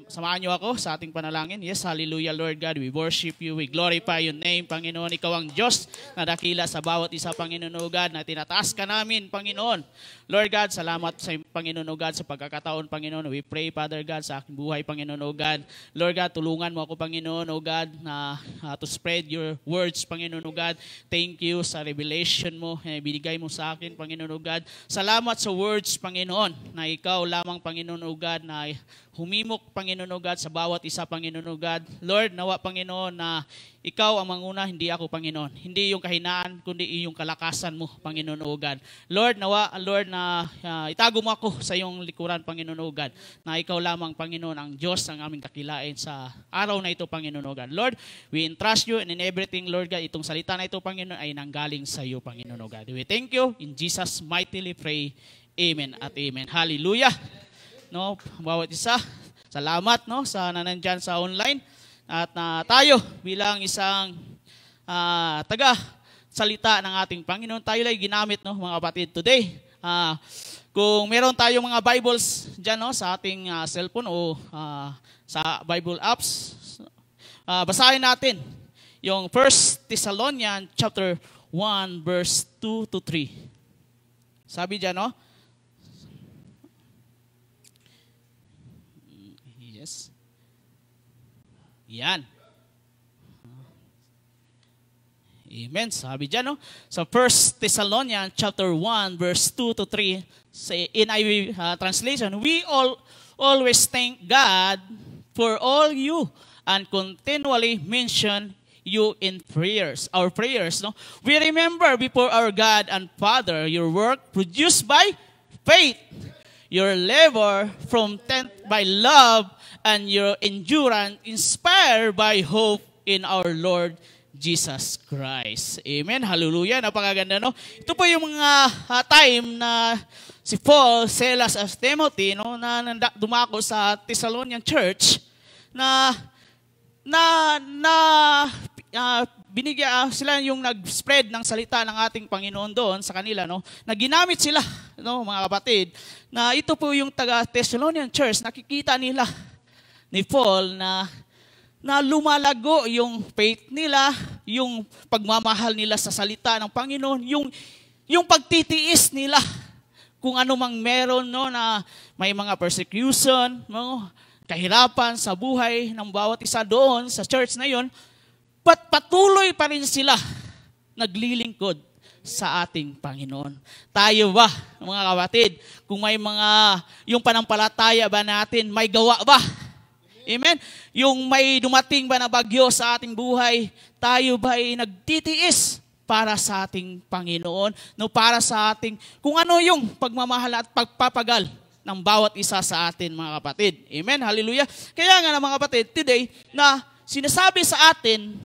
Samahan niyo ako sa ating panalangin. Yes, hallelujah, Lord God. We worship you. We glorify your name, Panginoon. Ikaw ang Diyos na dakila sa bawat isa, Panginoon o God, na tinataas ka namin, Panginoon. Lord God, salamat sa Panginoon o God sa pagkakataon, Panginoon. We pray, Father God, sa aking buhay, Panginoon o God. Lord God, tulungan mo ako, Panginoon o God, na to spread your words, Panginoon o God. Thank you sa revelation mo, binigay mo sa akin, Panginoon o God. Salamat sa words, Panginoon, na ikaw lamang, Panginoon o God, na humimok, Panginoon o God, sa bawat isa, Panginoon o God. Lord, nawa, Panginoon, na ikaw ang manguna, hindi ako, Panginoon. Hindi yung kahinaan, kundi yung kalakasan mo, Panginoon o God. Lord, nawa, Lord, na itago mo ako sa iyong likuran, Panginoon o God, na ikaw lamang, Panginoon, ang Diyos ang aming kakilain sa araw na ito, Panginoon o God. Lord, we entrust you and in everything, Lord God, itong salita na ito, Panginoon, ay nanggaling sa iyo, Panginoon o God. We thank you. In Jesus' mightily pray. Amen at amen. Hallelujah. No, bawat isa, salamat no sa nandiyan sa online at tayo bilang isang taga salita ng ating Panginoon, tayo ay ginamit no mga kapatid today. Kung meron tayong mga Bibles diyan no sa ating cellphone o sa Bible apps, basahin natin yung 1 Thessalonians chapter 1 verse 2 to 3. Sabi diyan no, yan. Amen. Sabi dyan, no? So 1 Thessalonians chapter 1, verse 2 to 3, say, in IB translation, we always thank God for all you and continually mention you in prayers, our prayers. No? We remember before our God and Father your work produced by faith, your labor from tent by love, and your endurance inspired by hope in our Lord Jesus Christ. Amen. Hallelujah. Napakaganda, no? Ito po yung mga time na si Paul, Silas, as Timothy, no, na dumako sa Thessalonian Church na binigyan sila yung nag-spread ng salita ng ating Panginoon doon sa kanila, no? Na ginamit sila, no, mga kapatid, na ito po yung taga Thessalonian Church, nakikita nila ni Paul na lumalago yung faith nila, yung pagmamahal nila sa salita ng Panginoon, yung pagtitiis nila kung ano mang meron, no, na may mga persecution, no, kahirapan sa buhay ng bawat isa doon sa church na yon, patuloy pa rin sila naglilingkod sa ating Panginoon. Tayo ba, mga kapatid, kung may yung panampalataya ba natin, may gawa ba? Amen? Yung may dumating ba na bagyo sa ating buhay, tayo ba ay nagtitiis para sa ating Panginoon? No, para sa ating, kung ano yung pagmamahal at pagpapagal ng bawat isa sa atin, mga kapatid. Amen? Hallelujah. Kaya nga mga kapatid, today, na sinasabi sa atin,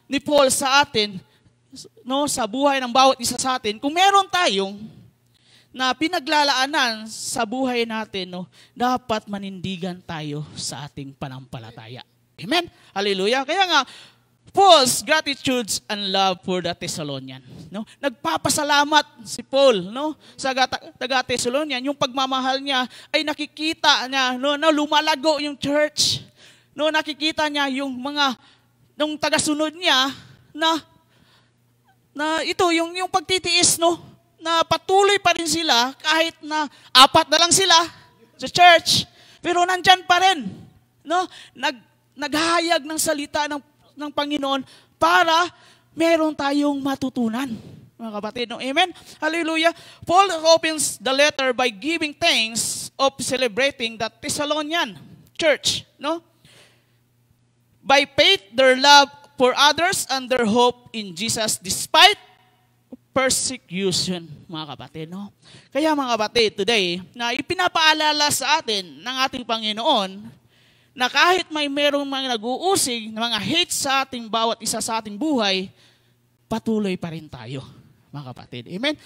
ni Paul sa atin, no, sa buhay ng bawat isa sa atin, kung meron tayong na pinaglalaanan sa buhay natin, no, dapat manindigan tayo sa ating panampalataya. Amen? Hallelujah. Kaya nga, Paul's gratitude and love for the Thessalonian. No? Nagpapasalamat si Paul, no, sa taga Thessalonian. Yung pagmamahal niya ay nakikita niya, no, na lumalago yung church. No, nakikita niya yung nung tagasunod niya na ito yung pagtitiis, no, na patuloy pa rin sila kahit na 4 na lang sila sa church, pero nandyan pa rin, no? Naghahayag ng salita ng Panginoon para meron tayong matutunan, mga kapatid, no? Amen? Hallelujah. Paul opens the letter by giving thanks of celebrating the Thessalonian church, no? By faith, their love for others and their hope in Jesus despite persecution, mga kapatid, no? Kaya mga kapatid, today, na ipinapaalala sa atin ng ating Panginoon na kahit may merong mga nag-uusig, mga hate sa ating bawat isa sa ating buhay, patuloy pa rin tayo, mga kapatid. Amen?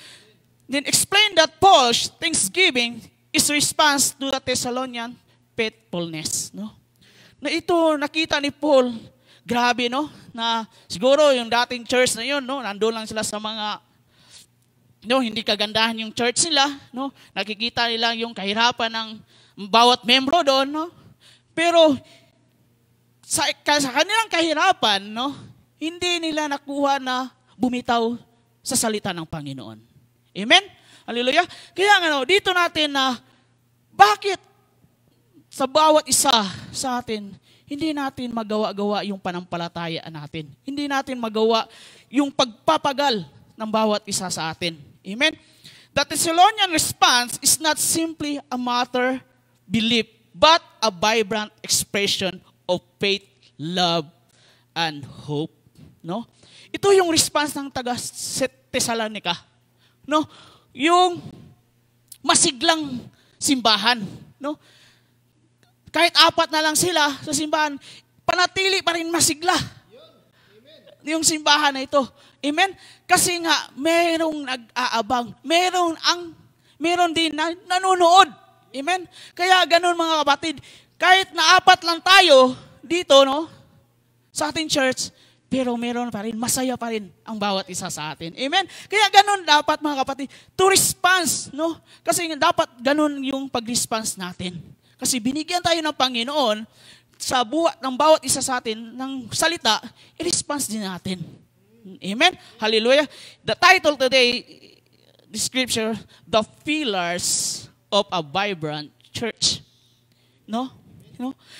Then explain that Paul's thanksgiving is response to the Thessalonian faithfulness, no? Na ito, nakita ni Paul, grabe, no? Na siguro yung dating church na yun, no? Nandun lang sila sa mga No, hindi kagandahan yung church nila, no? Nakikita nila yung kahirapan ng bawat membro doon, no? Pero sa kanilang kahirapan, no, hindi nila nakuha na bumitaw sa salita ng Panginoon. Amen? Hallelujah. Kaya dito natin na bakit sa bawat isa sa atin, hindi natin magawa-gawa yung panampalatayaan natin. Hindi natin magawa yung pagpapagal ng bawat isa sa atin. Amen? The Thessalonian response is not simply a matter belief, but a vibrant expression of faith, love, and hope. No? Ito yung response ng taga Thessalonica. No? Yung masiglang simbahan. No? Kahit 4 na lang sila sa simbahan, panatili pa rin masigla. Yung simbahan na ito. Amen? Kasi nga, merong nag-aabang. Meron din na nanonood. Amen? Kaya ganun mga kapatid, kahit na 4 lang tayo dito, no, sa ating church, pero meron pa rin, masaya pa rin ang bawat isa sa atin. Amen? Kaya ganun dapat mga kapatid, to response, no? Kasi dapat ganun yung pag-response natin. Kasi binigyan tayo ng Panginoon sa buhat ng bawat isa sa atin ng salita, i-response din natin. Amen? Hallelujah. The title today, the scripture, The Pillars of a Vibrant Church. No?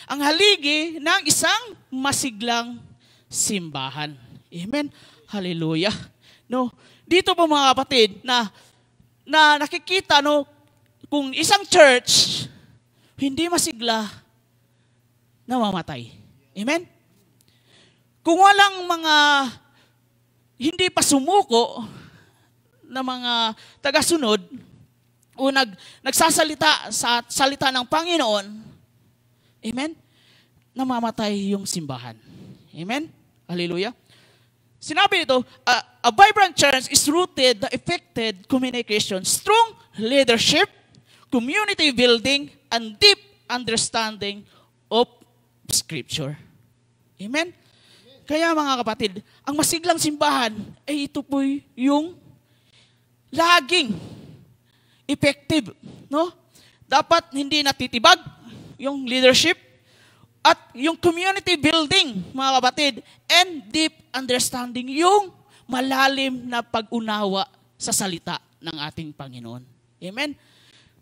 Ang haligi ng isang masiglang simbahan. Amen? Hallelujah. No? Dito po mga kapatid, na nakikita, no, kung isang church, hindi masigla, namamatay. Amen? Kung walang mga hindi pa sumuko na mga tagasunod o nagsasalita sa salita ng Panginoon, amen, namamatay yung simbahan. Amen? Hallelujah. Sinabi ito, a vibrant church is rooted the effective communication, strong leadership, community building, and deep understanding of Scripture. Amen? Kaya mga kapatid, ang masiglang simbahan ay ito po yung laging effective, no? Dapat hindi natitibag yung leadership at yung community building, mga kapatid, and deep understanding, yung malalim na pag-unawa sa salita ng ating Panginoon. Amen?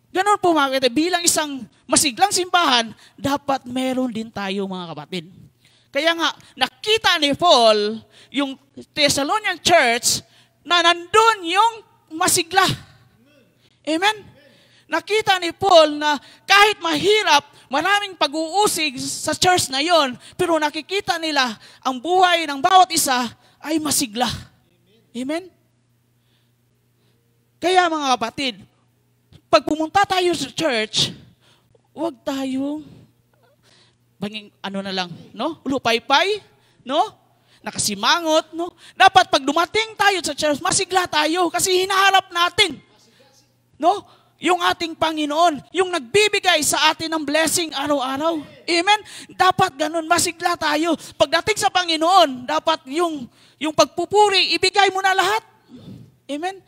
Ganun po mga kapatid, bilang isang masiglang simbahan, dapat meron din tayo mga kapatid. Kaya nga, nakita ni Paul yung Thessalonian church na nandun yung masigla. Amen? Nakita ni Paul na kahit mahirap, maraming pag-uusig sa church na yon, pero nakikita nila ang buhay ng bawat isa ay masigla. Amen? Kaya mga kapatid, pag pumunta tayo sa church, huwag tayong lupay-pay, no? Nakasimangot, no? Dapat pag dumating tayo sa church, masigla tayo kasi hinaharap natin, no? Yung ating Panginoon, yung nagbibigay sa atin ng blessing araw-araw. Amen? Dapat ganun, masigla tayo. Pagdating sa Panginoon, dapat yung pagpupuri, ibigay mo na lahat. Amen?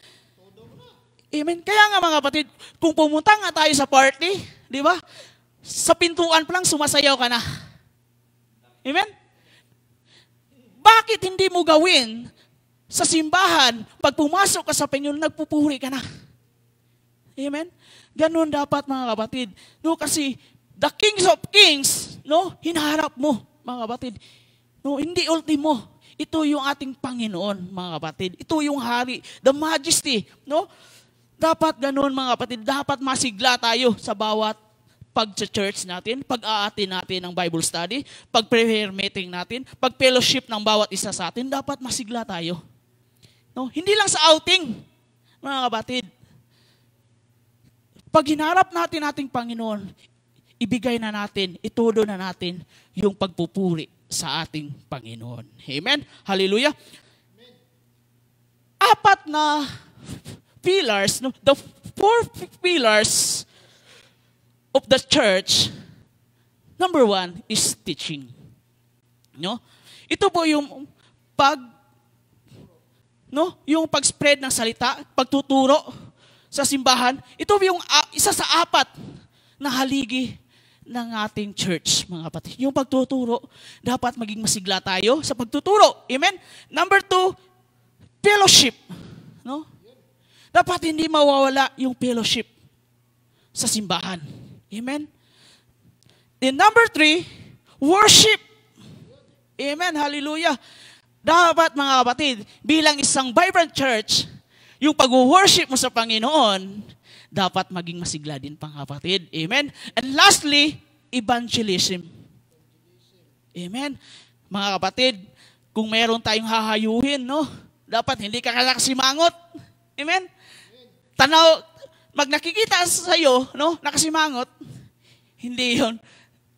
Amen? Kaya nga mga kapatid, kung pumunta nga tayo sa party, di ba? Sa pintuan pa lang, sumasayaw ka na. Amen? Bakit hindi mo gawin sa simbahan, pag pumasok ka sa Panginoon, nagpupuri ka na? Amen? Ganun dapat mga kapatid. No, kasi the Kings of Kings, no, hinaharap mo, mga kapatid. No, hindi ultimo. Ito yung ating Panginoon, mga kapatid. Ito yung hari, the majesty, no? Dapat ganun mga kapatid, dapat masigla tayo sa bawat pag-church natin, pag-aati natin ng Bible study, pag-prayer meeting natin, pag-fellowship ng bawat isa sa atin, dapat masigla tayo. No? Hindi lang sa outing, mga kapatid. Pag hinarap natin ating Panginoon, ibigay na natin, itudo na natin yung pagpupuri sa ating Panginoon. Amen? Hallelujah. 4 na pillars, no? The 4 pillars of the church, number 1 is teaching. No? Ito po yung no? Yung pag-spread ng salita, pagtuturo sa simbahan, ito yung isa sa 4 na haligi ng ating church, mga kapatid. Yung pagtuturo, dapat maging masigla tayo sa pagtuturo. Amen? Number 2, fellowship. No? Dapat hindi mawawala yung fellowship sa simbahan. Amen? Then number 3, worship. Amen? Hallelujah. Dapat, mga kapatid, bilang isang vibrant church, yung pag-worship mo sa Panginoon, dapat maging masigla din, mga kapatid. Amen? And lastly, evangelism. Amen? Mga kapatid, kung meron tayong hahayuhin, no? Dapat hindi ka nakasimangot. Amen? Tanaw, pag nakikita sa iyo, no? Nakasimangot, hindi yon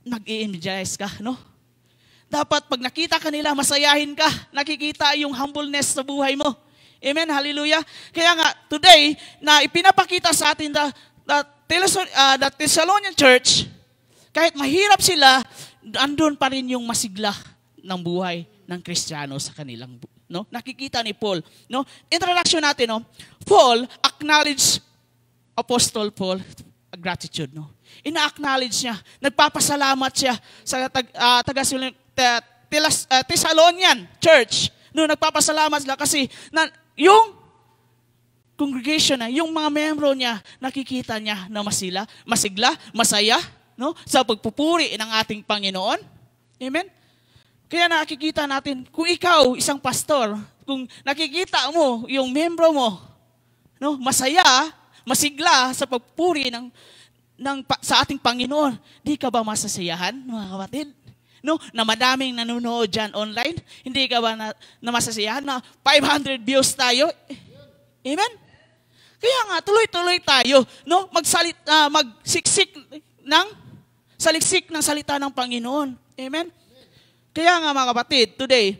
nag-i-evangelize ka, no? Dapat pag nakita ka nila, masayahin ka. Nakikita yung humbleness sa buhay mo. Amen, hallelujah. Kaya nga, today, na ipinapakita sa atin the Thessalonian Church, kahit mahirap sila, andun pa rin yung masigla ng buhay ng Kristiyano sa kanilang, no? Nakikita ni Paul, no? Introduction natin, no? Paul acknowledge Apostle Paul gratitude, no? Ina-acknowledge niya, nagpapasalamat siya sa Thessalonian Church. No, nagpapasalamat sila kasi yung congregation na, yung mga membro niya, nakikita niya na masigla, masaya, no? Sa pagpupuri ng ating Panginoon. Amen? Kaya nakikita natin, kung ikaw, isang pastor, kung nakikita mo yung membro mo, no, masaya, masigla sa pagpupuri sa ating Panginoon, di ka ba masasayahan, mga kapatid? No, na madaming nanonood dyan online, hindi ka ba na masasayahan na 500 views tayo? Amen? Kaya nga, tuloy-tuloy tayo, no? Magsiksik ng saliksik ng salita ng Panginoon. Amen? Kaya nga, mga kapatid, today,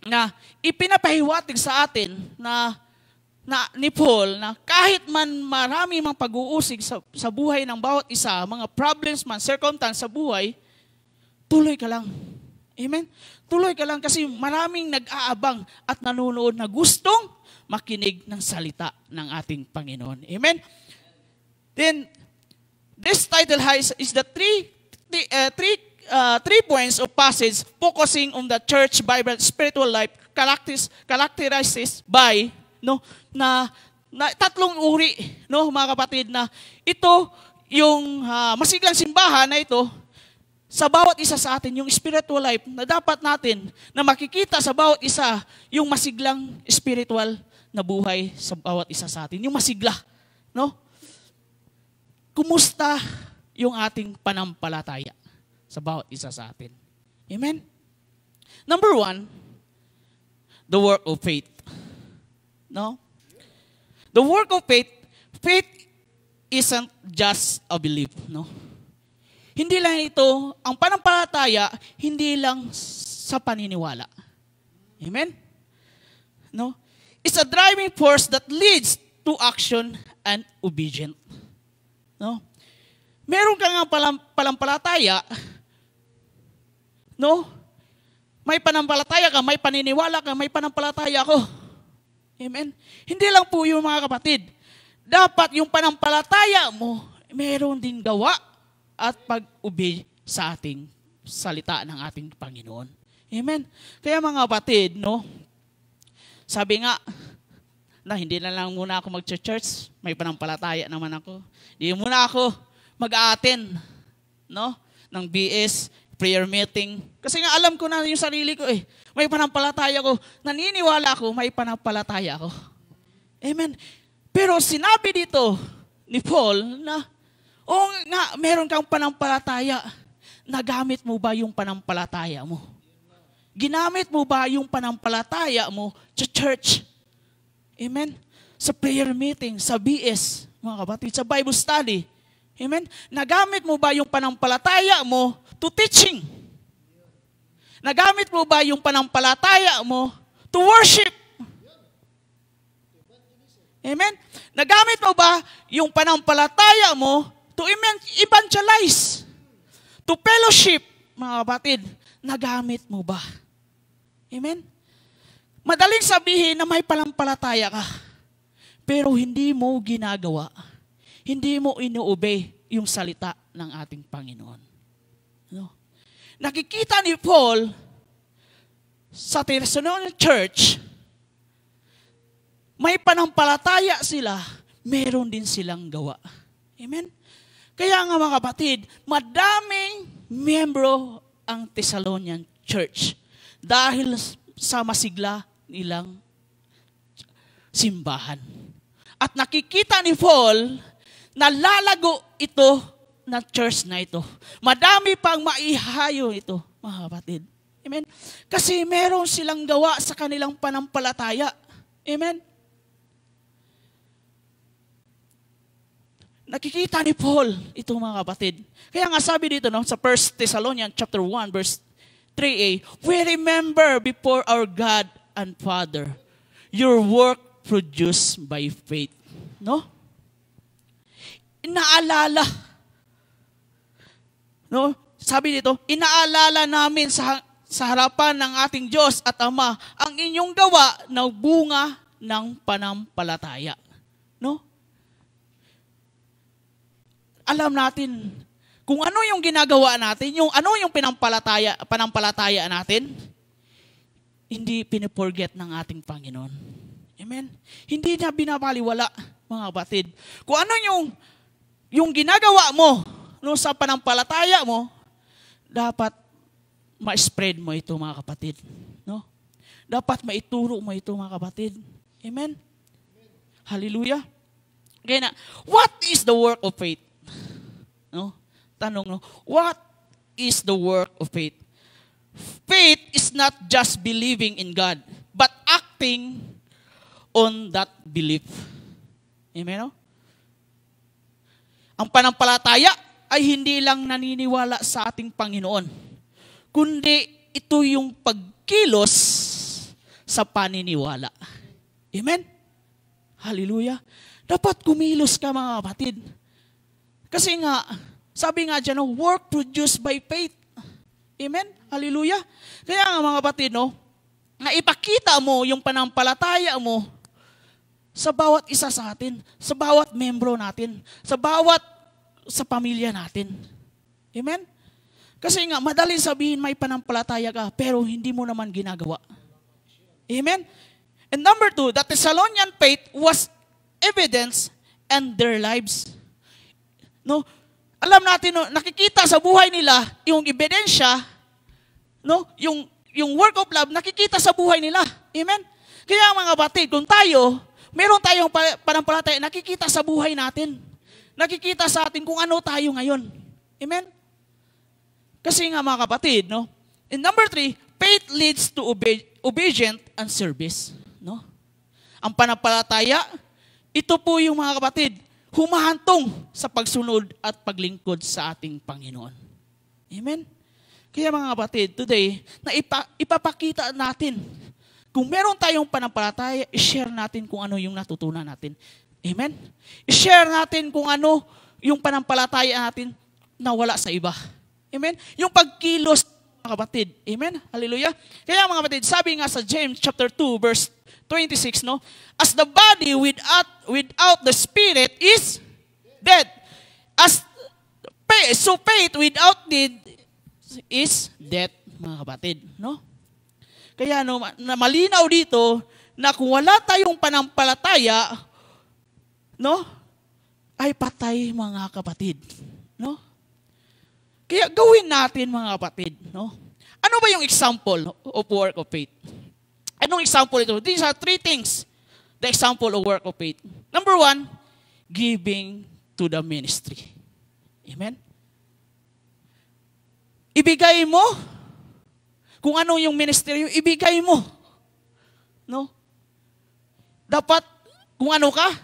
na ipinapahiwatig sa atin na ni Paul na kahit man marami mang pag-uusig sa buhay ng bawat isa, mga problems man, circumstance sa buhay, tuloy ka lang. Amen? Tuloy ka lang kasi maraming nag-aabang at nanonood na gustong makinig ng salita ng ating Panginoon. Amen? Then, this title is the three points of passage focusing on the church Bible spiritual life characterized by na 3 uri, no, mga kapatid, na ito yung masiglang simbahan na ito. Sa bawat isa sa atin, yung spiritual life na dapat natin na makikita sa bawat isa, yung masiglang spiritual na buhay sa bawat isa sa atin. Yung masigla, no? Kumusta yung ating panampalataya sa bawat isa sa atin? Amen? Number 1, the work of faith. No? The work of faith isn't just a belief, no? Hindi lang ito, ang panampalataya, hindi lang sa paniniwala. Amen? No? It's a driving force that leads to action and obedience. No? Meron ka nga panampalataya, no? May panampalataya ka, may paniniwala ka, may panampalataya ako. Amen? Hindi lang po yung mga kapatid. Dapat yung panampalataya mo, meron din gawa at pag-obey sa ating salita ng ating Panginoon. Amen? Kaya mga kapatid, no? Sabi nga, na hindi na lang muna ako mag-church, may panampalataya naman ako. Hindi muna ako mag-a-attend, no? Ng BS, prayer meeting. Kasi nga alam ko na yung sarili ko eh. May panampalataya ko. Naniniwala ako, may panampalataya ako. Amen? Pero sinabi dito ni Paul na, nga, meron kang panampalataya. Nagamit mo ba yung panampalataya mo? Ginamit mo ba yung panampalataya mo sa church? Amen? Sa prayer meeting, sa BS, mga kapatid, sa Bible study. Amen? Nagamit mo ba yung panampalataya mo to teaching? Nagamit mo ba yung panampalataya mo to worship? Amen? Nagamit mo ba yung panampalataya mo to evangelize? To fellowship, mga kapatid? Nagamit mo ba? Amen? Madaling sabihin na may panampalataya ka, pero hindi mo ginagawa. Hindi mo ino-obey yung salita ng ating Panginoon. No? Nakikita ni Paul sa Thessalonian Church, may panampalataya sila, meron din silang gawa. Amen? Kaya nga mga kapatid, madaming membro ang Thessalonian Church dahil sa masigla nilang simbahan. At nakikita ni Paul na lalago ito na church na ito. Madami pang maihayo ito, mga kapatid. Amen? Kasi meron silang gawa sa kanilang panampalataya. Amen? Nakikita ni Paul ito, mga kapatid. Kaya nga sabi dito, no, sa 1 Thessalonians chapter 1 verse 3a, we remember before our God and Father your work produced by faith. No? Inaalala. No? Sabi dito, inaalala namin sa harapan ng ating Diyos at Ama ang inyong gawa na bunga ng panampalataya. No? Alam natin kung ano yung ginagawa natin, ano yung panampalataya natin, hindi piniforget ng ating Panginoon. Amen? Hindi niya binabaliwala, mga kapatid. Kung ano yung ginagawa mo no, sa panampalataya mo, dapat ma-spread mo ito, mga kapatid. No? Dapat maituro mo ito, mga kapatid. Amen? Hallelujah. Kaya na, what is the work of faith? No? Tanong, no? What is the work of faith? Faith is not just believing in God, but acting on that belief. Amen? No? Ang panampalataya ay hindi lang naniniwala sa ating Panginoon, kundi ito yung pagkilos sa paniniwala. Amen? Hallelujah. Dapat kumilos ka, mga kapatid. Kasi nga, sabi nga dyan, no, work produced by faith. Amen? Hallelujah. Kaya nga, mga kapatid, no, na ipakita mo yung panampalataya mo sa bawat isa sa atin, sa bawat membro natin, sa pamilya natin. Amen? Kasi nga, madaling sabihin may panampalataya ka, pero hindi mo naman ginagawa. Amen? And number 2, the Thessalonian faith was evidence in their lives. No? Alam natin, no, nakikita sa buhay nila yung ebidensya, no? Yung work of love, nakikita sa buhay nila. Amen? Kaya mga kapatid, kung tayo, meron tayong panampalataya, nakikita sa buhay natin. Nakikita sa atin kung ano tayo ngayon. Amen? Kasi nga mga kapatid, no? And number 3, faith leads to obedient and service. No? Ang panampalataya, ito po yung mga kapatid, humahantong sa pagsunod at paglingkod sa ating Panginoon. Amen? Kaya mga kapatid, today, na ipapakita natin, kung meron tayong panampalataya, i-share natin kung ano yung natutunan natin. Amen? I-share natin kung ano yung panampalataya natin na wala sa iba. Amen? Yung pagkilos, mga kapatid. Amen? Hallelujah. Kaya mga kapatid, sabi nga sa James chapter 2, verse 26, no? As the body without the spirit is dead. So faith without deed is death, mga kapatid, no? Kaya no, malinaw dito na kung wala tayong panampalataya, no? Ay patay, mga kapatid, no? Kaya gawin natin, mga kapatid, no? Ano ba yung example of work of faith? Anong example ito? These are 3 things. The example of work of faith. Number 1, giving to the ministry. Amen? Ibigay mo. Kung ano yung ministry, ibigay mo. No? Dapat, kung ano ka,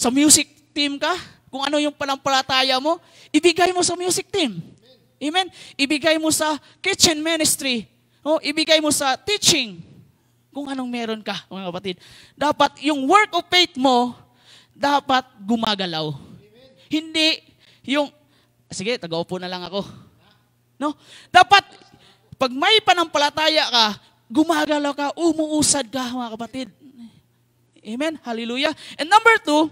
sa music team ka, kung ano yung panampalataya mo, ibigay mo sa music team. Amen? Ibigay mo sa kitchen ministry. No? Ibigay mo sa teaching. Kung anong meron ka, mga kapatid. Dapat yung work of faith mo, dapat gumagalaw. Amen. Hindi yung, sige, taga-upo na lang ako. No? Dapat, pag may panampalataya ka, gumagalaw ka, umuusad ka, mga kapatid. Amen? Hallelujah. And number 2,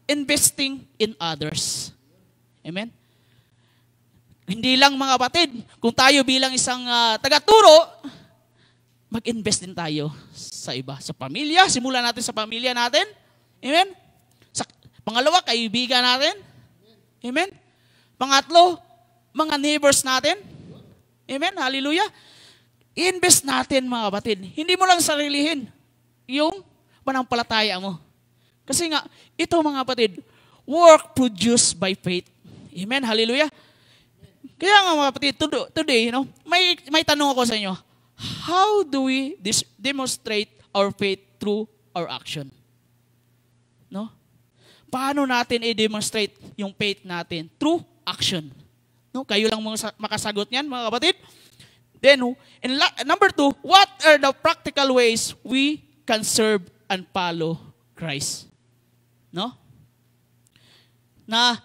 investing in others. Amen? Hindi lang mga kapatid, kung tayo bilang isang tagaturo, mag-invest din tayo sa iba. Sa pamilya, simulan natin sa pamilya natin. Amen? Pangalawa, kaibigan natin. Amen? Pangatlo, mga neighbors natin. Amen? Hallelujah. I-invest natin mga kapatid. Hindi mo lang sarilihin yung panampalataya mo. Kasi nga, ito mga kapatid, work produced by faith. Amen? Hallelujah. Kaya nga mga kapatid, today, may tanong ako sa inyo. How do we demonstrate our faith through our action? No? Paano natin i-demonstrate yung faith natin? Through action. No? Kayo lang makasagot niyan, mga kapatid. Then, number 2, what are the practical ways we can serve and follow Christ? No? Na,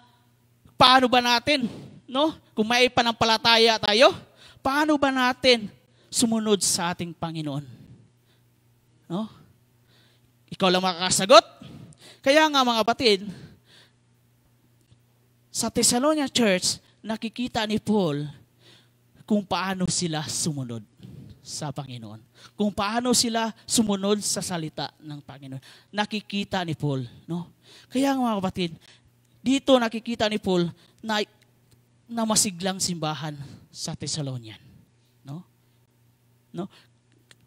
paano ba natin, no? Kung may panampalataya tayo, paano ba natin sumunod sa ating Panginoon? No? Ikaw lang makakasagot? Kaya nga mga kapatid, sa Thessalonian Church, nakikita ni Paul kung paano sila sumunod sa Panginoon. Kung paano sila sumunod sa salita ng Panginoon. Nakikita ni Paul. No? Kaya nga mga kapatid, dito nakikita ni Paul na masiglang simbahan sa Thessalonian. No? No?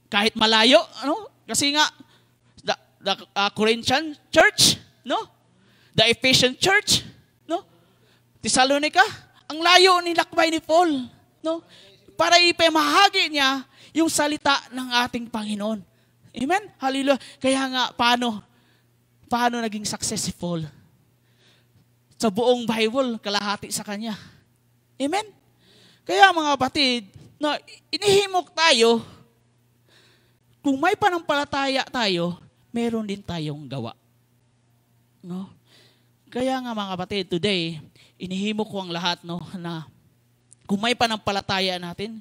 Kahit malayo, ano? Kasi nga, the Corinthian church, no? The Ephesian church, no? Thessalonica, ang layo ni lakbay ni Paul, no? Para ipamahagi niya yung salita ng ating Panginoon. Amen? Hallelujah. Kaya nga, paano naging successful? Sa buong Bible, kalahati sa kanya. Amen? Kaya mga kapatid, no, inihimok tayo, kung may panampalataya tayo, meron din tayong gawa. No? Kaya nga mga kapatid, today, inihimok ko ang lahat, no, na kung may panampalataya natin,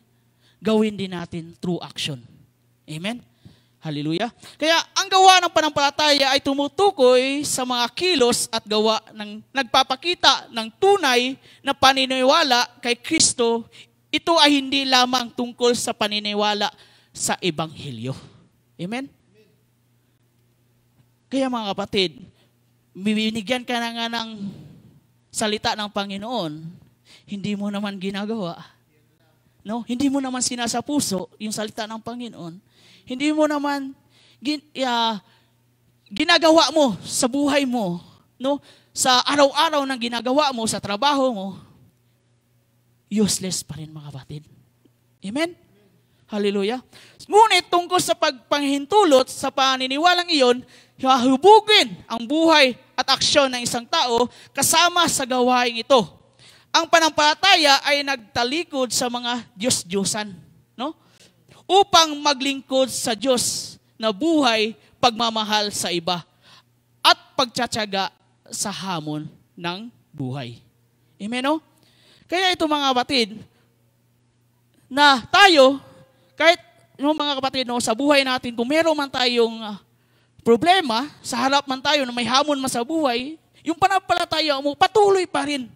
gawin din natin through action. Amen? Hallelujah. Kaya ang gawa ng panampalataya ay tumutukoy sa mga kilos at gawa ng nagpapakita ng tunay na paniniwala kay Kristo. Ito ay hindi lamang tungkol sa paniniwala sa Ebanghelyo. Amen? Kaya mga kapatid, binigyan ka na nga ng salita ng Panginoon, hindi mo naman ginagawa. No? Hindi mo naman sinasapuso yung salita ng Panginoon. Hindi mo naman ginagawa mo sa buhay mo, no? Sa araw-araw ng ginagawa mo, sa trabaho mo, useless pa rin mga kapatid. Amen? Hallelujah. Ngunit tungkol sa pagpanghintulot sa paniniwalang iyon, hahubugin ang buhay at aksyon ng isang tao kasama sa gawain ito. Ang panampalataya ay nagtalikod sa mga Diyos-Diyosan, no? Upang maglingkod sa Diyos na buhay, pagmamahal sa iba, at pagtsatsaga sa hamon ng buhay. Amen, no? Kaya ito mga kapatid, na tayo, kahit mga kapatid, no, sa buhay natin, kung meron man tayong problema, sa harap man tayo na may hamon man sa buhay, yung panampalataya mo, patuloy pa rin,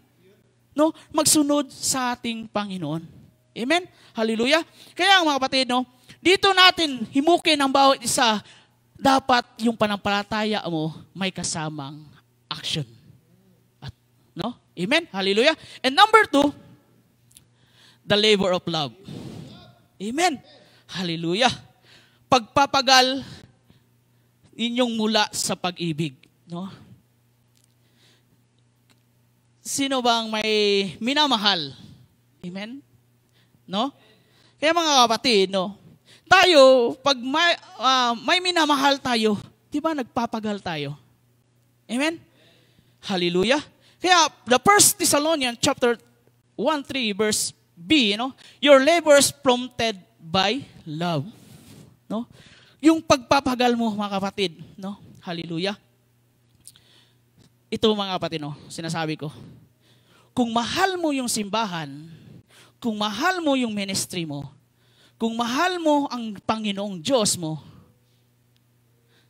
no, magsunod sa ating Panginoon. Amen? Hallelujah. Kaya mga kapatid, no, dito natin himukin ang bawat isa, dapat yung panampalataya mo may kasamang action. At, no? Amen? Hallelujah. And number 2, the labor of love. Amen? Hallelujah. Pagpapagal inyong mula sa pag-ibig. No? Sino bang may minamahal? Amen? No? Kaya mga kapatid, no, tayo, pag may minamahal tayo, di ba nagpapagal tayo? Amen? Hallelujah. Kaya, the 1 Thessalonians chapter 1:3 verse B, no? Your labors prompted by love. No? Yung pagpapagal mo, mga kapatid, no? Hallelujah. Ito mga kapatid, no, sinasabi ko. Kung mahal mo yung simbahan, kung mahal mo yung ministry mo, kung mahal mo ang Panginoong Diyos mo,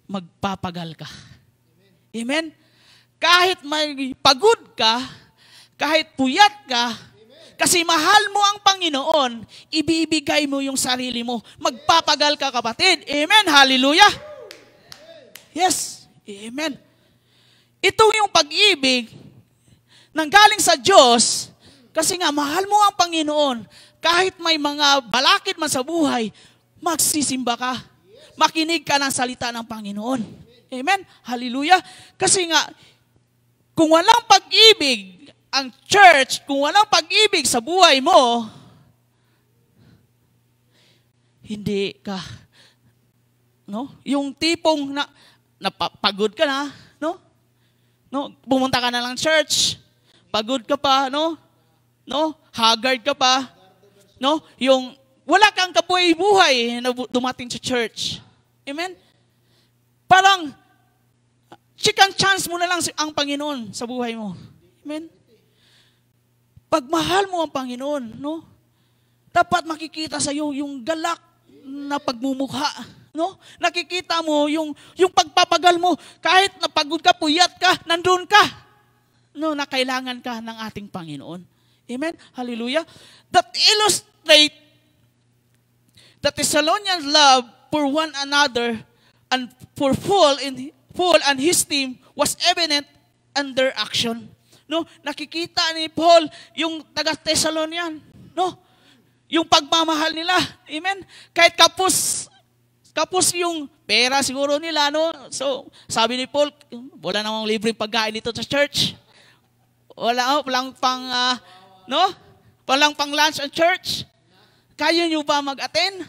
magpapagal ka. Amen? Kahit may pagod ka, kahit puyat ka, kasi mahal mo ang Panginoon, ibibigay mo yung sarili mo. Magpapagal ka, kapatid. Amen? Hallelujah! Yes. Amen. Ito yung pag-ibig nanggaling sa Diyos, kasi nga mahal mo ang Panginoon. Kahit may mga balakid man sa buhay, magsisimba ka. Makinig ka ng salita ng Panginoon. Amen? Hallelujah! Kasi nga, kung walang pag-ibig ang church, kung walang pag-ibig sa buhay mo, hindi ka, no? Yung tipong napagod ka na, no? No, pumunta ka na lang church, pagod ka pa, no? No? Haggard ka pa, no? Yung wala kang kabuhay-buhay na dumating sa church. Amen? Parang second chance mo na lang ang Panginoon sa buhay mo. Amen? Pagmahal mo ang Panginoon, no? Dapat makikita sa iyo yung galak na pagmumukha, no? Nakikita mo yung pagpapagal mo, kahit napagod ka, puyat ka, nandun ka. No, na kailangan ka ng ating Panginoon. Amen? Hallelujah. That illustrate the Thessalonians' love for one another and for Paul and his team was evident in their action. No, nakikita ni Paul yung taga-Thessalonian, no? Yung pagmamahal nila. Amen? Kahit kapos yung pera siguro nila, no? So, sabi ni Paul, wala namang libreng pagkain dito sa church. Walang pang lunch ang church. Kaya nyo ba mag-attend?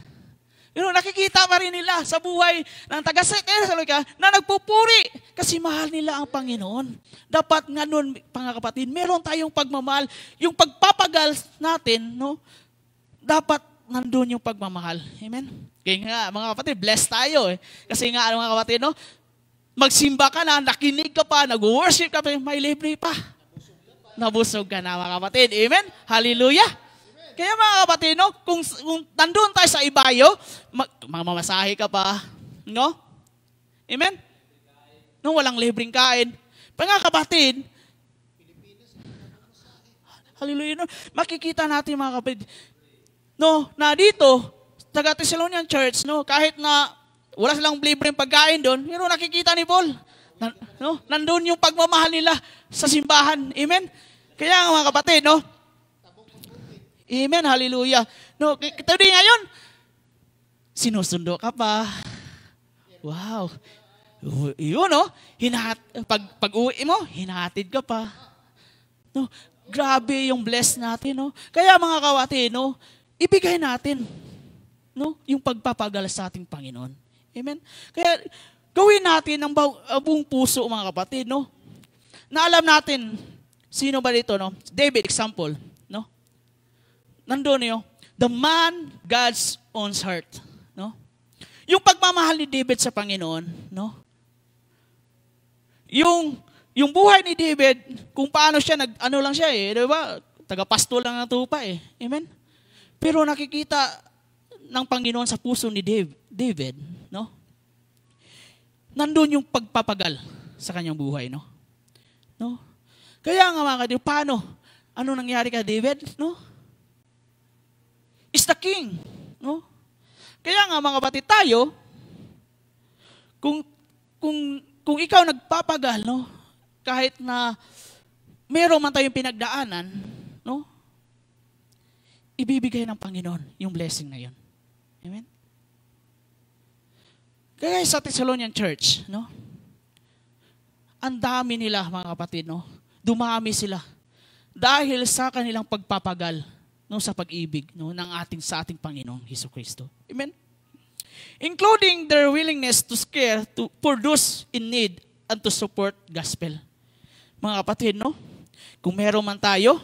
Nakikita pa rin nila sa buhay ng taga-Thessalonica na nagpupuri kasi mahal nila ang Panginoon. Dapat nga nun, mga kapatid, meron tayong pagmamahal. Yung pagpapagal natin, no? Dapat nandun yung pagmamahal. Amen? Kaya nga, mga kapatid, blessed tayo. Kasi nga, mga kapatid, no? Magsimba ka na, nakinig ka pa, nag-worship ka pa, may libre pa. Nabusog ka na, mga kapatid. Amen? Hallelujah! Kaya mga kapatid, no, kung nandun tayo sa ibayo, mamasahe ka pa, no? Amen? No, walang libreng kain. Mga kapatid, hallelujah, no? Makikita natin mga kapatid, no, na dito, taga-Thessalonian Church, no, kahit na wala silang libreng pagkain doon, pero nakikita ni Paul, no, nandun yung pagmamahal nila sa simbahan. Amen? Kaya mga kapatid, no, amen, hallelujah. No, kita din ngayon, sinusundo ka pa. Wow. Yun, no? Pag-uwi mo, hinahatid ka pa. No, grabe yung bless natin, no? Kaya mga kapatid, no, ibigay natin, no, yung pagpapagal sa ating Panginoon. Amen? Kaya gawin natin ng buong puso, mga kapatid, no? Na alam natin, sino ba dito, no? David, example. Nandun yun, the man God's own heart, no? Yung pagmamahal ni David sa Panginoon, no? Yung buhay ni David, kung paano siya ano lang siya di ba? Taga-pasto lang ng tupa Amen? Pero nakikita ng Panginoon sa puso ni David, no? Nandun yung pagpapagal sa kanyang buhay, no? No? Kaya nga mga kapatid, paano? Ano nangyari kay David, no? Is the king. No? Kaya nga mga kapatid tayo, kung ikaw nagpapagal, no? Kahit na meron man tayong pinagdaanan, no? Ibibigay ng Panginoon yung blessing na yun. Amen? Kaya sa Thessalonian Church, no? Ang dami nila mga kapatid, no? Dumami sila dahil sa kanilang pagpapagal, no, sa pag-ibig, no, sa ating Panginoong Hesukristo. Amen? Including their willingness to care for those in need and to support gospel. Mga kapatid, no, kung meron man tayo,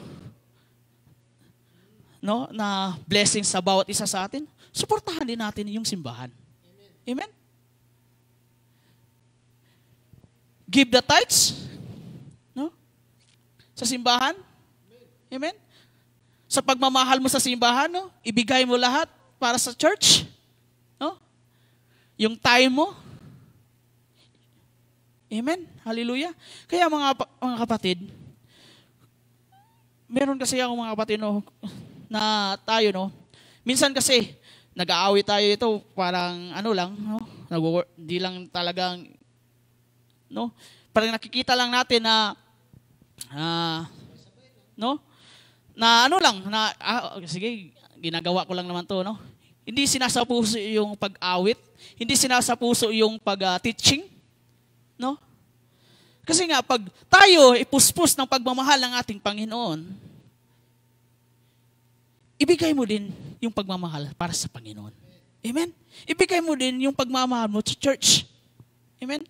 no, na blessing sa bawat isa sa atin, suportahan din natin yung simbahan. Amen? Give the tithes, no, sa simbahan. Amen? Sa pagmamahal mo sa simbahan, no? Ibigay mo lahat. para sa church? No? Yung time mo? Amen? Hallelujah? Kaya mga kapatid, meron kasi akong mga kapatid no, na tayo, no? Minsan kasi, nag-aaway tayo ito, parang ano lang, no? Di lang talagang, no? Parang nakikita lang natin na, no? Na ano lang, na, sige, ginagawa ko lang naman to, no? Hindi sinasapuso yung pag-awit, hindi sinasapuso yung pag-teaching, no? Kasi nga, pag tayo ipuspos ng pagmamahal ng ating Panginoon, ibigay mo din yung pagmamahal para sa Panginoon. Amen? Ibigay mo din yung pagmamahal mo sa church. Amen?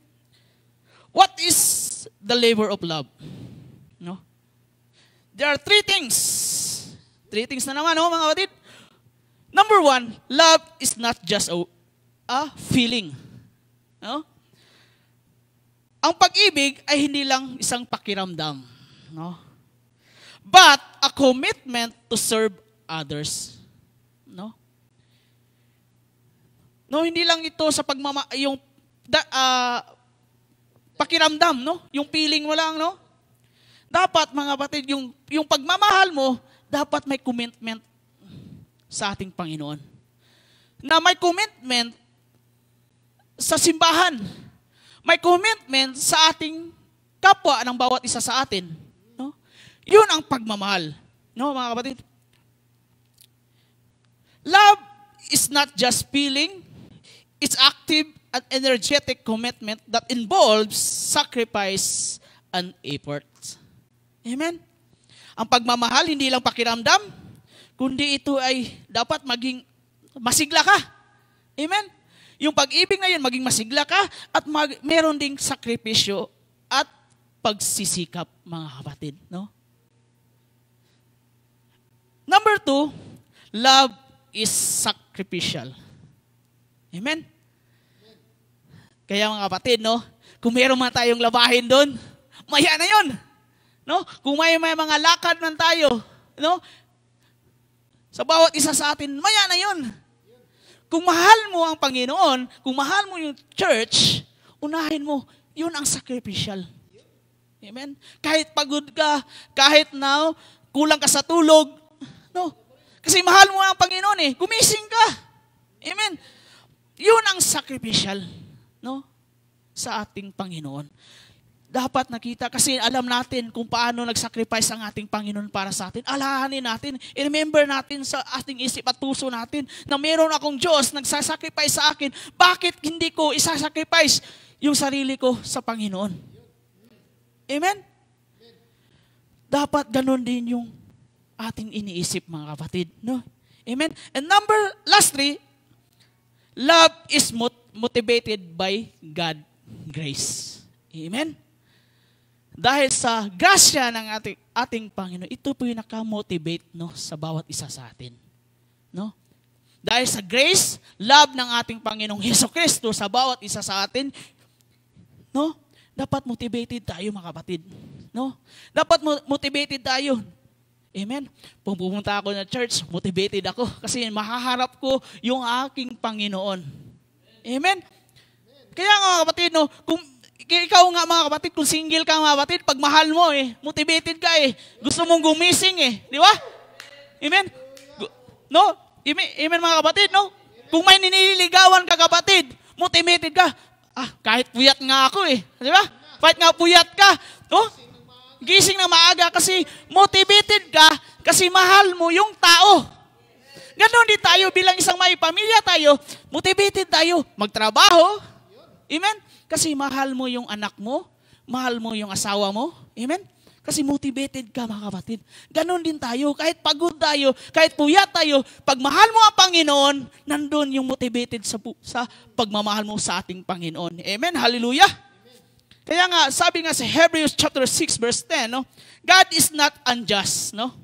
What is the labor of love? No? There are three things. Three things na naman, no, mga kapatid. Number one, love is not just a feeling. No? Ang pag-ibig ay hindi lang isang pakiramdam, no? But a commitment to serve others, no? No, hindi lang ito sa pakiramdam, no? Yung feeling mo lang, no? Dapat, mga kapatid, yung pagmamahal mo, dapat may commitment sa ating Panginoon. Na may commitment sa simbahan. May commitment sa ating kapwa ng bawat isa sa atin. No? Yun ang pagmamahal. No, mga kapatid? Love is not just feeling. It's active and energetic commitment that involves sacrifice and effort. Amen? Ang pagmamahal, hindi lang pakiramdam, kundi ito ay dapat maging masigla ka. Amen? Yung pag-ibig na yun, maging masigla ka at meron ding sakripisyo at pagsisikap, mga kapatid. No? Number two, love is sacrificial. Amen? Kaya mga kapatid, no, kung meron man tayong labahin doon, maya na yun. No? Kung may mga lakad man tayo, no, sa bawat isa sa atin, maya na yun. Kung mahal mo ang Panginoon, kung mahal mo yung church, unahin mo, yun ang sacrificial. Amen? Kahit pagod ka, kahit now, kulang ka sa tulog, no? Kasi mahal mo ang Panginoon gumising ka. Amen? Yun ang sacrificial, no? Sa ating Panginoon. Dapat nakita kasi alam natin kung paano nag-sacrifice ang ating Panginoon para sa atin. Alahanin natin, i-remember natin sa ating isip at puso natin na meron akong Diyos nagsasacrifice sa akin. Bakit hindi ko isasacrifice yung sarili ko sa Panginoon? Amen? Dapat ganun din yung ating iniisip, mga kapatid. No? Amen? And lastly, love is motivated by God's grace. Amen? Dahil sa grasya ng ating Panginoon, ito po yung nakamotivate, no, sa bawat isa sa atin. No? Dahil sa grace, love ng ating Panginoong Hesukristo sa bawat isa sa atin, no, dapat motivated tayo, mga kapatid. No? Dapat motivated tayo. Amen? Kung pumunta ako na church, motivated ako kasi mahaharap ko yung aking Panginoon. Amen? Kaya nga, mga kapatid, no, kung ikaw nga, mga kapatid, kung single ka, mga kapatid, pag mahal mo, motivated ka, gusto mong gumising, di ba? Amen? No? Amen, mga kapatid, no? Kung may niniligawan ka, kapatid, motivated ka. Kahit puyat nga ako, di ba? Kahit nga puyat ka, no? Gising na maaga kasi motivated ka kasi mahal mo yung tao. Ganon din tayo bilang isang may pamilya tayo, motivated tayo magtrabaho. Amen? Kasi mahal mo yung anak mo, mahal mo yung asawa mo. Amen? Kasi motivated ka, mga kapatid. Ganon din tayo. Kahit pagod tayo, kahit puyat tayo, pag mahal mo ang Panginoon, nandun yung motivated sa pagmamahal mo sa ating Panginoon. Amen? Hallelujah? Kaya nga, sabi nga sa Hebrews chapter 6 verse 10, no? God is not unjust, no?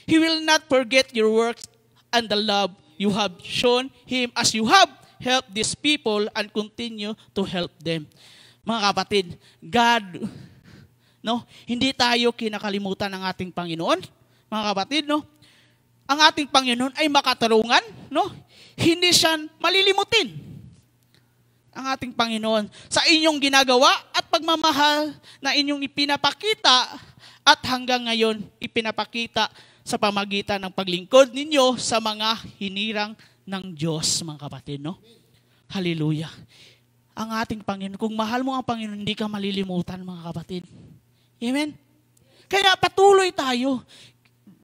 He will not forget your works and the love you have shown Him as you have help these people and continue to help them. Mga kapatid, God, no, hindi tayo kinakalimutan ng ating Panginoon. Mga kapatid, no, ang ating Panginoon ay makatarungan, no? Hindi siya malilimutin. Ang ating Panginoon sa inyong ginagawa at pagmamahal na inyong ipinapakita at hanggang ngayon ipinapakita sa pamagitan ng paglingkod ninyo sa mga hinirang ng Diyos, mga kapatid, no? Hallelujah. Ang ating Panginoon, kung mahal mo ang Panginoon, hindi ka malilimutan, mga kapatid. Amen? Kaya patuloy tayo.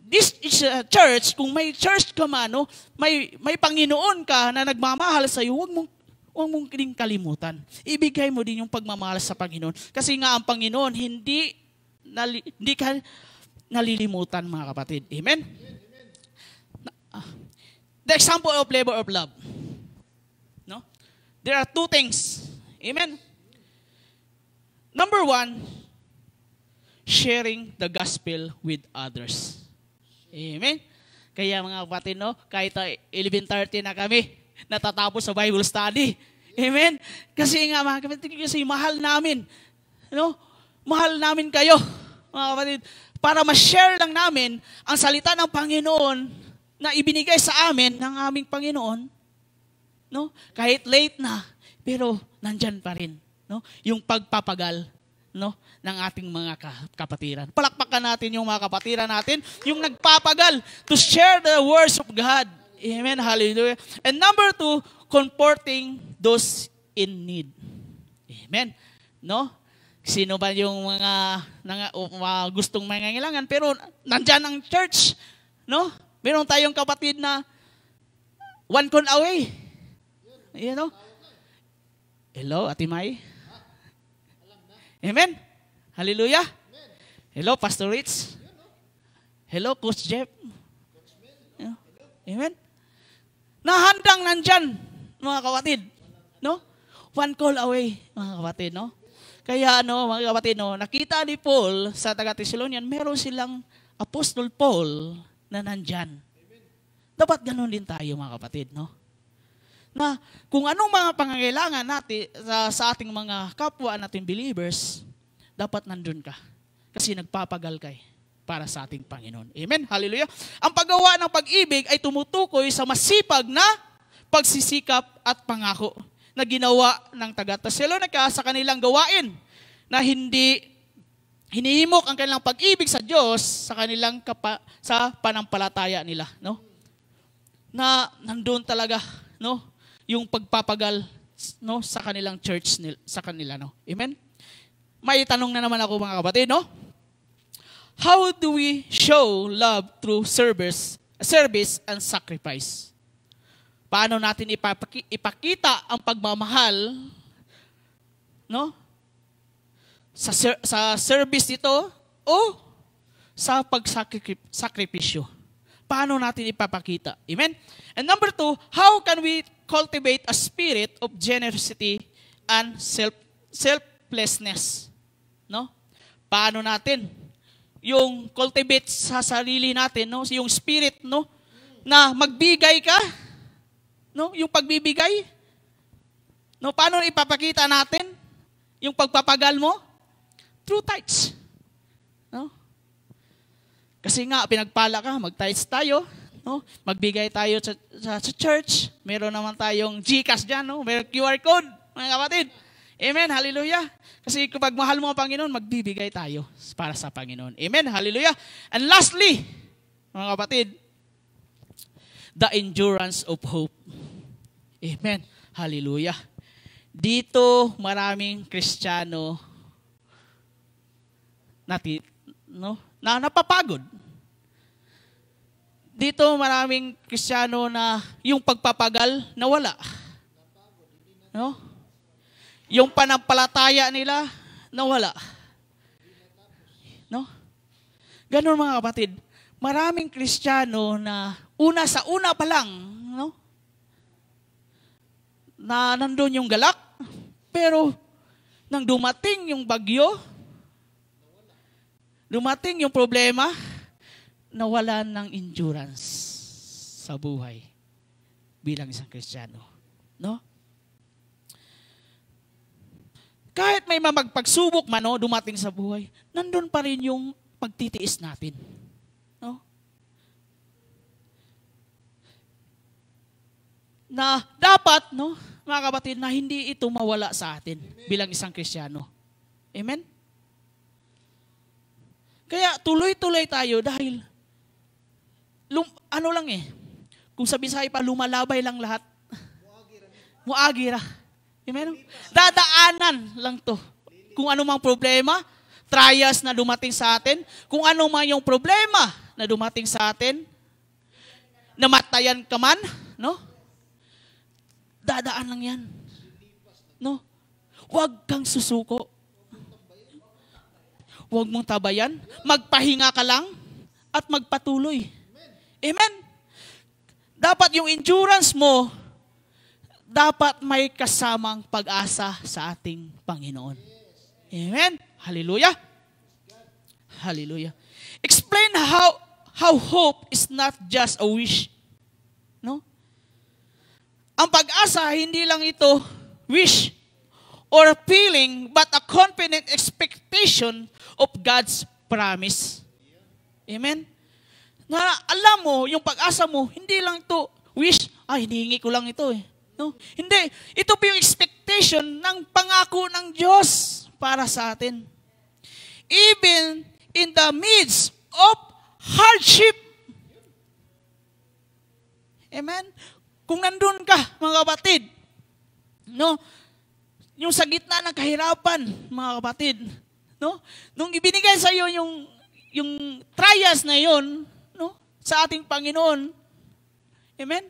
This is a church, kung may church ka man, no, may Panginoon ka na nagmamahal sa iyo, huwag mong din kalimutan. Ibigay mo din yung pagmamahal sa Panginoon. Kasi nga ang Panginoon, hindi ka nalilimutan, mga kapatid. Amen? The example of labor of love. No? There are two things. Amen? Number one, sharing the gospel with others. Amen? Kaya mga kapatid, no, kahit 11:30 na kami, natatapos sa Bible study. Amen? Kasi nga mga kapatid, kasi mahal namin. No? Mahal namin kayo, mga kapatid, para ma-share lang namin ang salita ng Panginoon na ibinigay sa amin ng aming Panginoon. No? Kahit late na, pero nandyan pa rin, no? Yung pagpapagal, no, ng ating mga kapatiran. Palakpakan natin yung mga kapatiran natin, yung nagpapagal to share the words of God. Amen, hallelujah. And number two, comforting those in need. Amen. No? Sino ba yung mga gustong mangangailangan pero nandyan ang church, no? Meron tayong kapatid na one call away. You know? Hello, Ate May. Amen. Hallelujah. Hello, Pastor Rich. Hello, Coach Jeff. Amen. Nahandang nandyan, mga kapatid. No? One call away, mga kapatid, no? Kaya, mga kapatid, no, nakita ni Paul sa taga-Thessalonian, meron silang Apostle Paul na nandyan. Dapat ganun din tayo, mga kapatid, no? Na kung anong mga pangangailangan natin sa ating mga kapwa natin believers, dapat nandun ka. Kasi nagpapagal kay para sa ating Panginoon. Amen? Hallelujah. Ang paggawa ng pag-ibig ay tumutukoy sa masipag na pagsisikap at pangako na ginawa ng taga-Thessalonica sa kanilang gawain na hindi hinihimok ang kanilang pag-ibig sa Diyos sa kanilang sa panampalataya nila, no? Na nandoon talaga, no, yung pagpapagal, no, sa kanilang church sa kanila, no. Amen. May tanong na naman ako, mga kapatid, no? How do we show love through service and sacrifice? Paano natin ipakita ang pagmamahal, no? Sa service ito o sa pagsakripisyo. Paano natin ipapakita? Amen? And number two, how can we cultivate a spirit of generosity and selflessness? No? Paano natin yung cultivate sa sarili natin, no? Yung spirit, no? Na magbigay ka, no? Yung pagbibigay. No, paano ipapakita natin yung pagpapagal mo? Through tithes. No? Kasi nga pinagpala ka, mag-tithes tayo, no? Magbigay tayo sa church. Meron naman tayong GCash diyan, no? Meron QR code, mga kapatid. Amen, hallelujah. Kasi kapag mahal mo ang Panginoon, magbibigay tayo para sa Panginoon. Amen, hallelujah. And lastly, mga kapatid, the endurance of hope. Amen. Hallelujah. Dito maraming Kristiyano na napapagod. Dito maraming Kristiyano na yung pagpapagal nawala. No? Yung panampalataya nila nawala. No? Ganun, mga kapatid. Maraming Kristiyano na sa una pa lang, no? Na nandun yung galak, pero nang dumating yung bagyo, dumating yung problema, nawalan ng endurance sa buhay bilang isang Kristiyano. No? Kahit may magpagsubok man, no, dumating sa buhay, nandun pa rin yung pagtitiis natin. No? na dapat, no, mga kapatid, na hindi ito mawala sa atin bilang isang Kristiyano. Amen? Kaya tuloy-tuloy tayo dahil ano lang kung sa Bisaya pa, lumalabay lang lahat. Muagira. Amen? Dadaanan lang to. Kung ano mang problema, trials na dumating sa atin, kung ano man yung problema na dumating sa atin, namatayan ka man, no? Dadaan lang yan. No? Huwag kang susuko. Huwag mong tabayan. Magpahinga ka lang at magpatuloy. Amen? Dapat yung endurance mo, dapat may kasamang pag-asa sa ating Panginoon. Amen? Hallelujah. Hallelujah. Explain how hope is not just a wish. No? Ang pag-asa, hindi lang ito wish or feeling, but a confident expectation of God's promise. Amen? Na alam mo, yung pag-asa mo, hindi lang ito wish, hinihingi ko lang ito No? Hindi. Ito po yung expectation ng pangako ng Diyos para sa atin. Even in the midst of hardship. Amen? Kung nandun ka, mga kapatid, no? Yung sa gitna ng kahirapan, mga kapatid, no? Nung ibinigay sa iyo yung trials na yon, no? Sa ating Panginoon. Amen?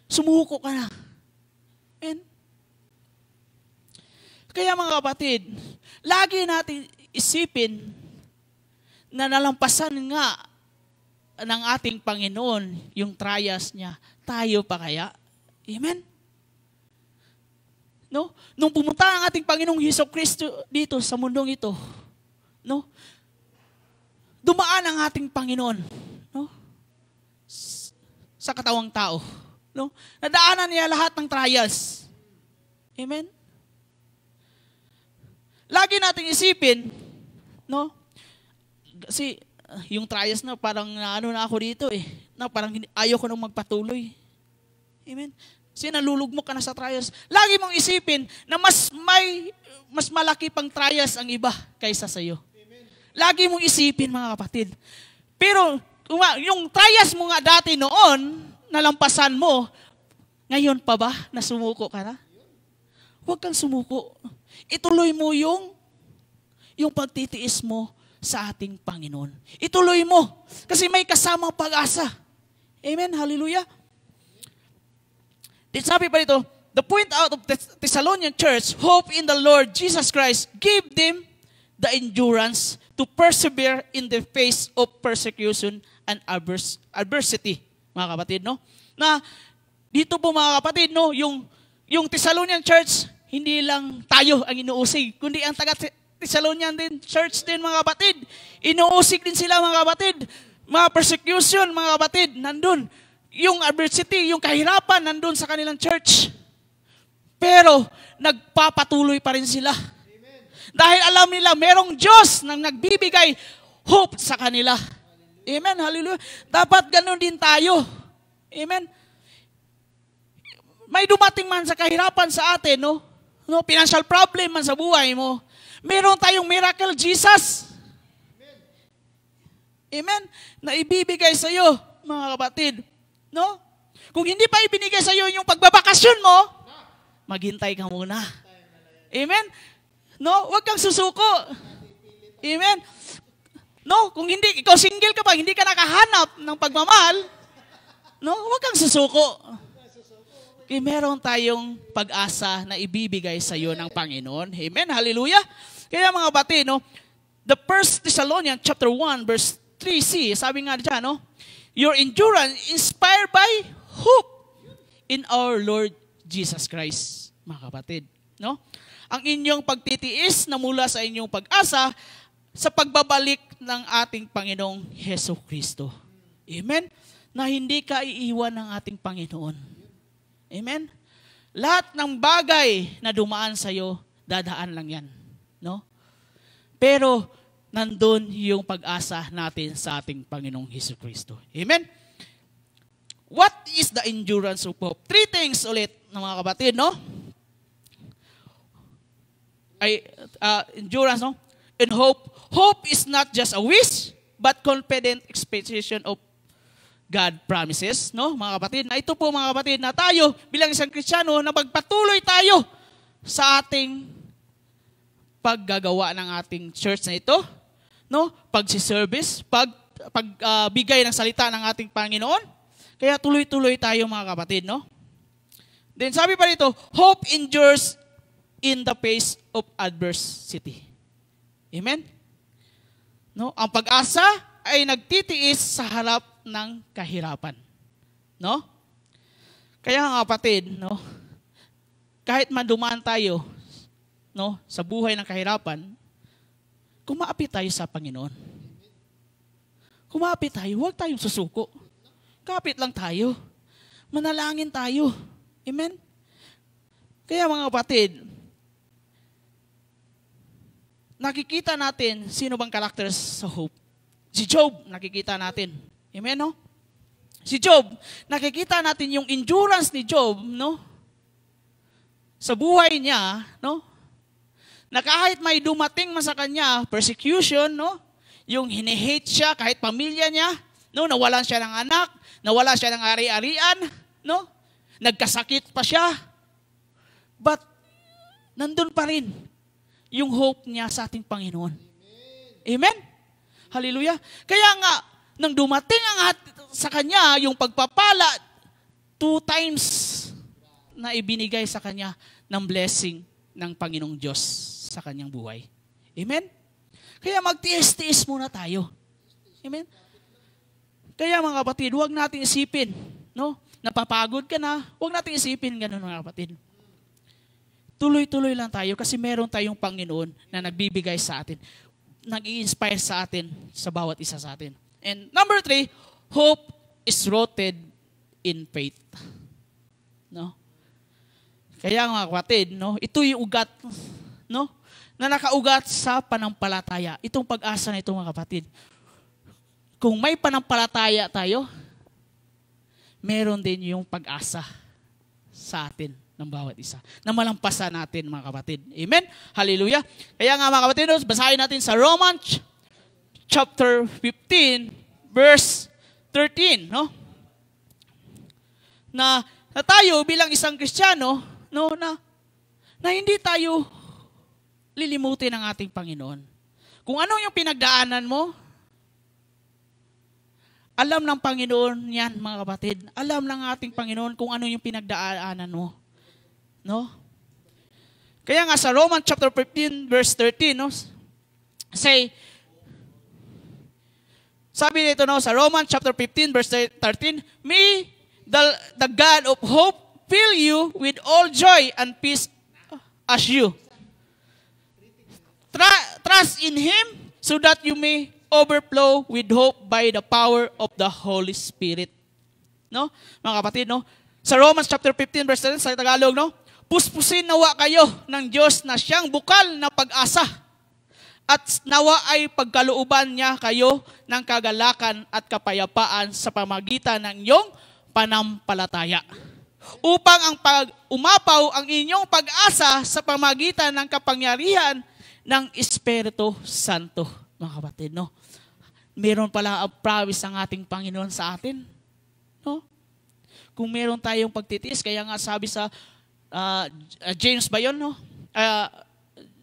Sumuko ka na. Amen? Kaya mga kapatid, lagi natin isipin na nalampasan nga ng ating Panginoon yung trials niya. Tayo pa kaya? Amen? No? Nung pumunta ang ating Panginoong Hesukristo dito sa mundong ito, no? Dumaan ang ating Panginoon, no? Sa katawang tao, no? Nadaanan niya lahat ng trials. Amen? Lagi nating isipin, no? Kasi yung trials na parang ano na ako dito na parang ayaw ko nang magpatuloy. Amen? Kasi nalulugmok ka na sa trials. Lagi mong isipin na mas malaki pang trials ang iba kaysa sa iyo. Lagi mong isipin, mga kapatid. Pero yung trials mo nga dati noon, nalampasan mo, ngayon pa ba na sumuko ka na? Huwag kang sumuko. Ituloy mo yung pagtitiis mo sa ating Panginoon. Ituloy mo. Kasi may kasamang pag-asa. Amen? Hallelujah. Sabi pa dito, the point out of the Thessalonian church, hope in the Lord Jesus Christ, give them the endurance to persevere in the face of persecution and adversity. Mga kapatid, no? Na dito po mga kapatid, no, yung Thessalonian church, hindi lang tayo ang inuusig, kundi ang taga-Thessalonian din, church din mga kapatid. Inuusig din sila mga kapatid. Mga persecution mga kapatid, nandun. Yung adversity, yung kahirapan, nandun sa kanilang church. Pero, nagpapatuloy pa rin sila. Amen. Dahil alam nila, merong Diyos na nagbibigay hope sa kanila. Amen, hallelujah. Dapat ganun din tayo. Amen. May dumating man sa kahirapan sa atin, no? Financial problem man sa buhay mo. Meron tayong miracle Jesus. Amen. Na ibibigay sa iyo, mga kapatid. No? Kung hindi pa ibinigay sa iyo yung pagbabakasyon mo, maghintay ka muna. Amen? No? Huwag kang susuko. Amen? No? Kung hindi, ikaw single ka pa, hindi ka nakahanap ng pagmamahal, no? Huwag kang susuko. Okay, meron tayong pag-asa na ibibigay sa iyo ng Panginoon. Amen? Hallelujah? Kaya mga kapatid, no? The 1 Thessalonians chapter 1 verse 3c, sabi nga dyan, no? Your endurance inspired by hope in our Lord Jesus Christ, mga kapatid. No? Ang inyong pagtitiis na mula sa inyong pag-asa sa pagbabalik ng ating Panginoong Hesukristo. Amen? Na hindi ka iiwan ng ating Panginoon. Amen? Lahat ng bagay na dumaan sa iyo, dadaan lang yan. No? Pero, nandun yung pag-asa natin sa ating Panginoong Hesukristo. Amen? What is the endurance of hope? 3 things ulit ng mga kapatid, no? Endurance, no? And hope. Hope is not just a wish, but confident expectation of God promises, no? Mga kapatid, na ito po mga kapatid, na tayo bilang isang Kristiyano, na magpatuloy tayo sa ating paggagawa ng ating church na ito, no? Pagsiservice, pagbigay ng salita ng ating Panginoon. Kaya tuloy-tuloy tayo mga kapatid, no? Then sabi pa rito, hope endures in the face of adversity. Amen? No? Ang pag-asa ay nagtitiis sa harap ng kahirapan. No? Kaya nga kapatid, no? Kahit madumaan tayo, no, sa buhay ng kahirapan, kumapit tayo sa Panginoon. Kumapit tayo, huwag tayong susuko. Kapit lang tayo. Manalangin tayo. Amen? Kaya mga kapatid, nakikita natin sino bang characters sa hope. Si Job, nakikita natin. Amen, no? Si Job, nakikita natin yung endurance ni Job, no? Sa buhay niya, no? Na kahit may dumating man sa kanya, persecution, no? Yung hine-hate siya, kahit pamilya niya, no? Nawalan siya ng anak, nawala siya ng ari-arian, no? Nagkasakit pa siya. But, nandun pa rin yung hope niya sa ating Panginoon. Amen? Hallelujah. Kaya nga, nang dumating sa kanya yung pagpapala, 2 times na ibinigay sa kanya ng blessing ng Panginoong Diyos sa kanyang buhay. Amen? Kaya magtiis-tiis muna tayo. Amen? Kaya mga kapatid, huwag natin isipin, no? Napapagod ka na, huwag natin isipin ganun mga kapatid. Tuloy-tuloy lang tayo kasi meron tayong Panginoon na nagbibigay sa atin, nag-i-inspire sa atin, sa bawat isa sa atin. And number 3, hope is rooted in faith. No? Kaya mga kapatid, no, ito yung ugat, no, na nakaugat sa panampalataya. Itong pag-asa na ito mga kapatid. Kung may panampalataya tayo, meron din yung pag-asa sa atin ng bawat isa. Na malampasan natin mga kapatid. Amen? Hallelujah. Kaya nga mga kapatid, basahin natin sa Romans chapter 15 verse 13, no? Na tayo bilang isang Kristiyano, no, na hindi tayo lilimutin ng ating Panginoon. Kung ano yung pinagdaanan mo, alam ng Panginoon yan, mga kapatid. Alam ng ating Panginoon kung ano yung pinagdaanan mo. No? Kaya nga sa Romans chapter 15 verse 13, no? Sabi dito, no, sa Romans chapter 15 verse 13, May the God of hope fill you with all joy and peace as you trust in Him, so that you may overflow with hope by the power of the Holy Spirit. No? Mga kapatid, no? Sa Romans chapter 15 verse 10 sa Tagalog, no? Puspusin nawa kayo ng Diyos na siyang bukal na pag-asa, at nawa ay pagkalooban niya kayo ng kagalakan at kapayapaan sa pamagitan ng iyong panampalataya, upang umapaw ang inyong pag-asa sa pamagitan ng kapangyarihan ng Espiritu Santo. Mga kapatid, no? Meron pala ang promise ang ating Panginoon sa atin. No? Kung meron tayong pagtitiis, kaya nga sabi sa James ba yun, no?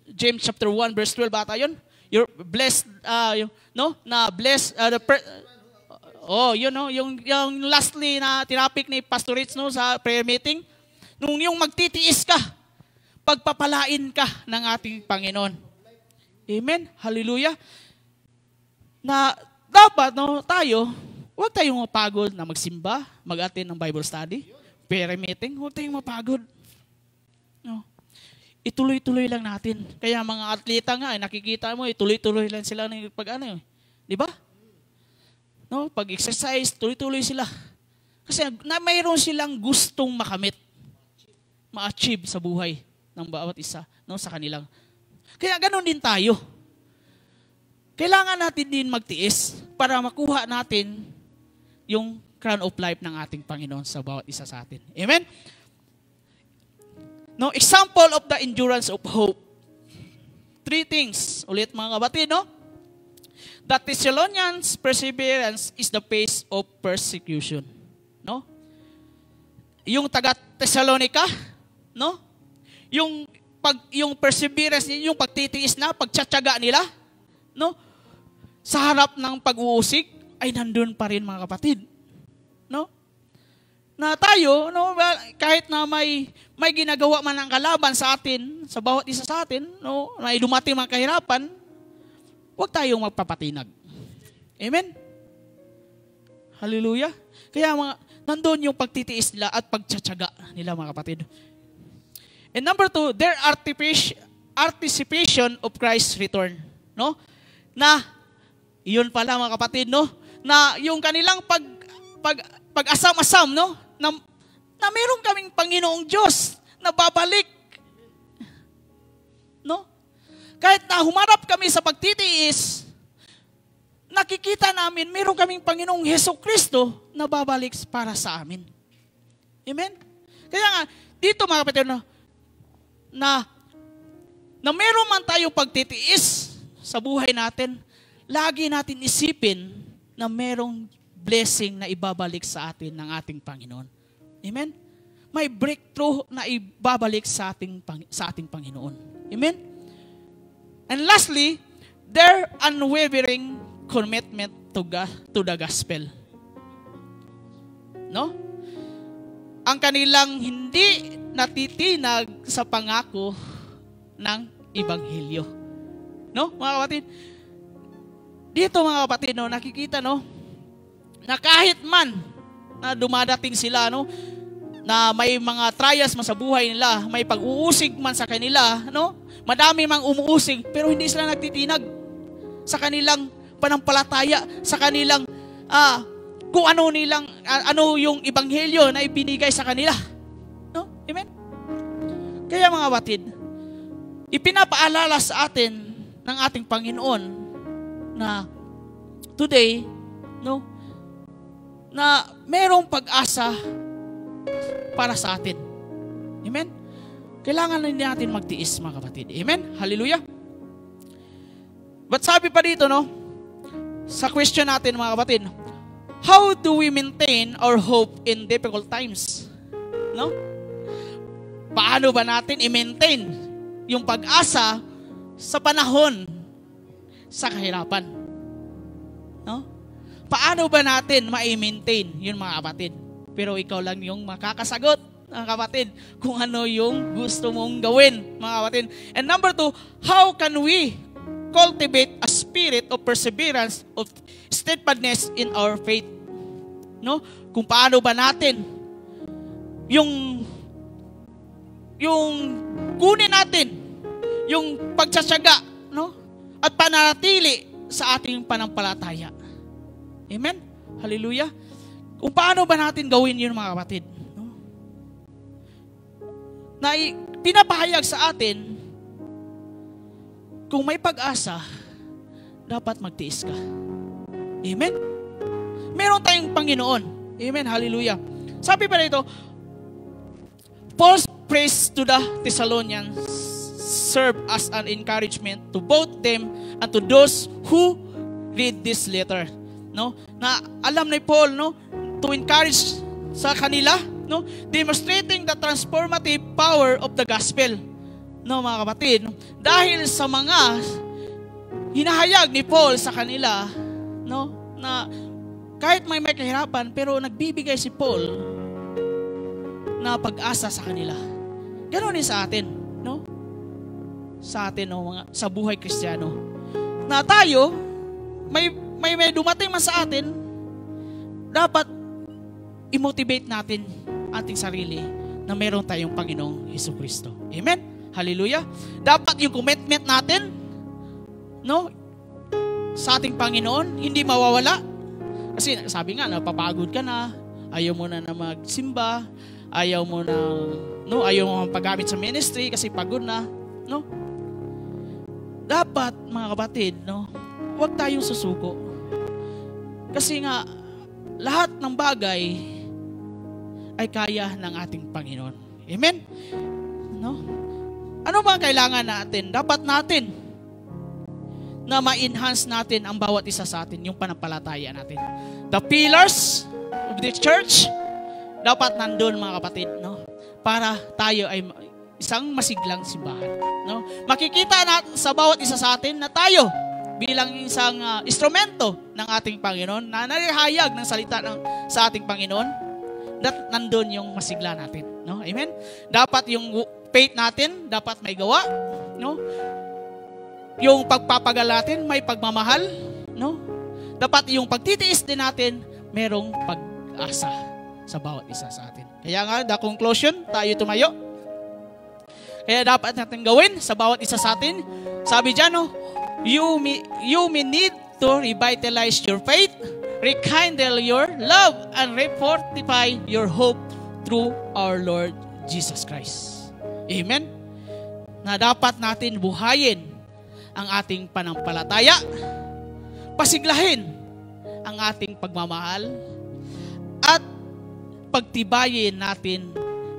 James chapter 1 verse 12 bata yun? You're blessed, no? Na blessed, yun, no? Yung lastly na tinapik ni Pastor Rich, no, sa prayer meeting. Nung yung magtitiis ka, pagpapalain ka ng ating Panginoon. Amen? Hallelujah. Na dapat, no, tayo, huwag tayong mapagod na magsimba, mag-attend ng Bible study, prayer meeting, huwag tayong mapagod. No. Ituloy-tuloy lang natin. Kaya mga atleta nga, nakikita mo, ituloy-tuloy lang sila ng pag-ano. Di ba? No, pag-exercise, tuloy-tuloy sila. Kasi mayroon silang gustong makamit, ma-achieve sa buhay ng bawat isa, no, sa kanilang. Kaya ganoon din tayo. Kailangan natin din magtiis para makuha natin yung crown of life ng ating Panginoon sa bawat isa sa atin. Amen? No, example of the endurance of hope. 3 things. Ulit mga kapatid, no? The Thessalonians' perseverance is the face of persecution. No? Yung taga Thessalonica, no? Yung perseverance, yung pagtitiis na, pagtsatsaga nila, no? Sa harap ng pag-uusig, ay nandun pa rin mga kapatid. No? Na tayo, no, kahit na may ginagawa man ang kalaban sa atin, sa bawat isa sa atin, no, na dumating mga kahirapan, huwag tayong magpapatinag. Amen? Hallelujah. Kaya nandun yung pagtitiis nila at pagtsatsaga nila mga kapatid. And number 2, their anticipation of Christ's return. No? Na, iyon pala mga kapatid, no? Na yung kanilang pag-asam-asam, no? Na meron kaming Panginoong Diyos na babalik. No? Kahit na humarap kami sa pagtitiis, nakikita namin meron kaming Panginoong Hesukristo na babalik para sa amin. Amen? Kaya nga, dito mga kapatid, na meron man tayong pagtitiis sa buhay natin, lagi natin isipin na merong blessing na ibabalik sa atin ng ating Panginoon. Amen? May breakthrough na ibabalik sa ating Panginoon. Amen? And lastly, their unwavering commitment to the gospel. No? Ang kanilang hindi natitinag sa pangako ng Ebanghelyo. No, mga kapatid? Dito mga kapatid, no, nakikita, no, na kahit man na dumadating sila, no, na may mga trials man sa buhay nila, may pag-uusig man sa kanila, no, madami mang umuusig, pero hindi sila nagtitinag sa kanilang panampalataya, sa kanilang kung ano yung Ebanghelyo na ibinigay sa kanila. No? Amen? Kaya mga kapatid, ipinapaalala sa atin ng ating Panginoon na today, no, na merong pag-asa para sa atin. Amen? Kailangan na natin magtiis, mga kapatid. Amen? Hallelujah? But sabi pa dito, no, sa question natin, mga kapatid, how do we maintain our hope in difficult times? No? Paano ba natin i-maintain yung pag-asa sa panahon sa kahirapan? No? Paano ba natin ma-maintain yun, mga kapatid? Pero ikaw lang yung makakasagot, mga kapatid, kung ano yung gusto mong gawin, mga kapatid. And number 2, how can we cultivate a spirit of perseverance, of steadfastness in our faith? No? Kung paano ba natin yung kunin natin yung pagtsatsaga, no? At panatili sa ating panampalataya. Amen? Hallelujah? Kung paano ba natin gawin yun, mga kapatid? No? Na pinapahayag sa atin, kung may pag-asa, dapat magtiis ka. Amen? Meron tayong Panginoon. Amen? Hallelujah. Sabi pa rito, Paul's praise to the Thessalonians serve as an encouragement to both them and to those who read this letter. No? Na alam ni Paul, no, to encourage sa kanila, no, demonstrating the transformative power of the gospel. No, mga kapatid, dahil sa mga hinahayag ni Paul sa kanila, no, na kahit may kahirapan, pero nagbibigay si Paul na pag-asa sa kanila. Ganon din sa atin, no? Sa atin, no, sa buhay Kristiyano. Na tayo, may dumating man sa atin, dapat i-motivate natin ating sarili na meron tayong Panginoong Hesukristo. Amen? Hallelujah. Dapat yung commitment natin, no, sa ating Panginoon, hindi mawawala. Kasi sabi nga, napapagod ka na, ayaw mo na magsimba, ayaw mo na paggamit sa ministry kasi pagod na, no? Dapat, mga kapatid, no, huwag tayong susuko. Kasi nga, lahat ng bagay ay kaya ng ating Panginoon. Amen? No? Ano ba ang kailangan natin? Dapat natin na ma-enhance natin ang bawat isa sa atin, yung panampalataya natin. The pillars of the church, dapat nandun mga kapatid, no? Para tayo ay isang masiglang simbahan. No? Makikita natin sa bawat isa sa atin na tayo bilang isang instrumento ng ating Panginoon na narihayag ng salita sa ating Panginoon, nandun yung masigla natin. No? Amen? Dapat yung faith natin, dapat may gawa. No? Yung pagpapagal natin, may pagmamahal. No? Dapat yung pagtitiis din natin, merong pag-asa sa bawat isa sa atin. Kaya nga, the conclusion, tayo tumayo. Kaya dapat natin gawin sa bawat isa sa atin. Sabi dyan, no, you may need to revitalize your faith, rekindle your love, and refortify your hope through our Lord Jesus Christ. Amen? Na dapat natin buhayin ang ating panampalataya, pasiglahin ang ating pagmamahal, at pagtibayin natin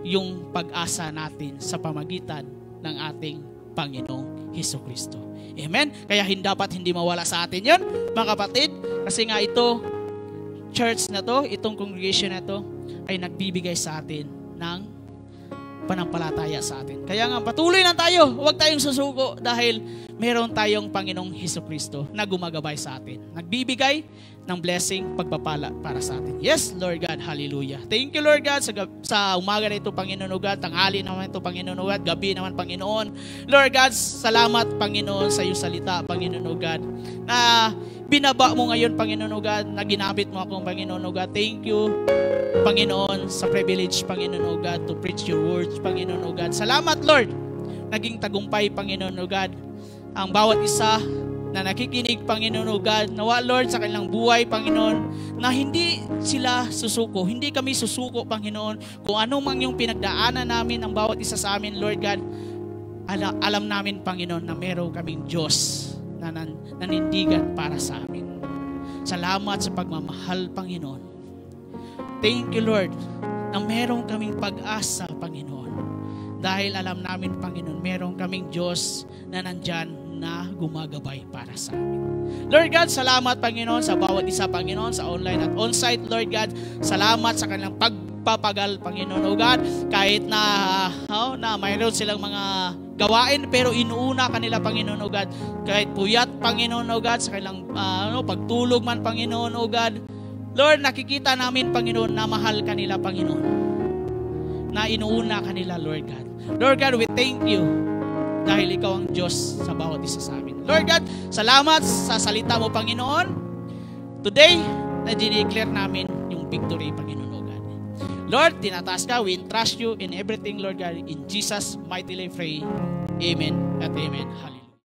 yung pag-asa natin sa pamagitan ng ating Panginoong Hesukristo. Amen? Kaya dapat hindi mawala sa atin yun, mga kapatid, kasi nga ito, church na to, itong congregation na to, ay nagbibigay sa atin ng panampalataya sa atin. Kaya nga, patuloy na tayo, huwag tayong susuko dahil meron tayong Panginoong Hesukristo na gumagabay sa atin. Nagbibigay ng blessing, pagpapala para sa atin. Yes, Lord God, hallelujah. Thank you, Lord God, sa umaga na ito, Panginoon o God, tanghali naman ito, Panginoon o God, gabi naman, Panginoon. Lord God, salamat, Panginoon, sa iyong salita, Panginoon o God, na binaba mo ngayon, Panginoon o God, na ginamit mo akong Panginoon o God. Thank you, Panginoon, sa privilege, Panginoon o God, to preach your words, Panginoon o God. Salamat, Lord, naging tagumpay, Panginoon o God, ang bawat isa na nakikinig, Panginoon o God, nawa, Lord, sa kanilang buhay, Panginoon, na hindi sila susuko, hindi kami susuko, Panginoon, kung ano mang yung pinagdaanan namin, ang bawat isa sa amin, Lord God, alam namin, Panginoon, na meron kaming Diyos na nanindigan para sa amin. Salamat sa pagmamahal, Panginoon. Thank you, Lord, na meron kaming pag-asa, Panginoon. Dahil alam namin, Panginoon, meron kaming Diyos na nandyan na gumagabay para sa amin. Lord God, salamat, Panginoon, sa bawat isa, Panginoon, sa online at on-site, Lord God. Salamat sa kanilang pagpapagal, Panginoon, O God, kahit na mayroon silang mga gawain, pero inuuna kanila, Panginoon, O God. Kahit puyat, Panginoon, O God, sa kanilang pagtulog man, Panginoon, O God. Lord, nakikita namin, Panginoon, na mahal kanila, Panginoon. Na inuuna kanila, Lord God. Lord God, we thank you dahil ikaw ang Diyos sa bawat isa sa amin. Lord God, salamat sa salita mo, Panginoon. Today, na-declare namin yung victory, Panginoon, O God. Lord, tinataas ka, we entrust you in everything, Lord God. In Jesus' mighty name, pray. Amen at amen. Hallelujah.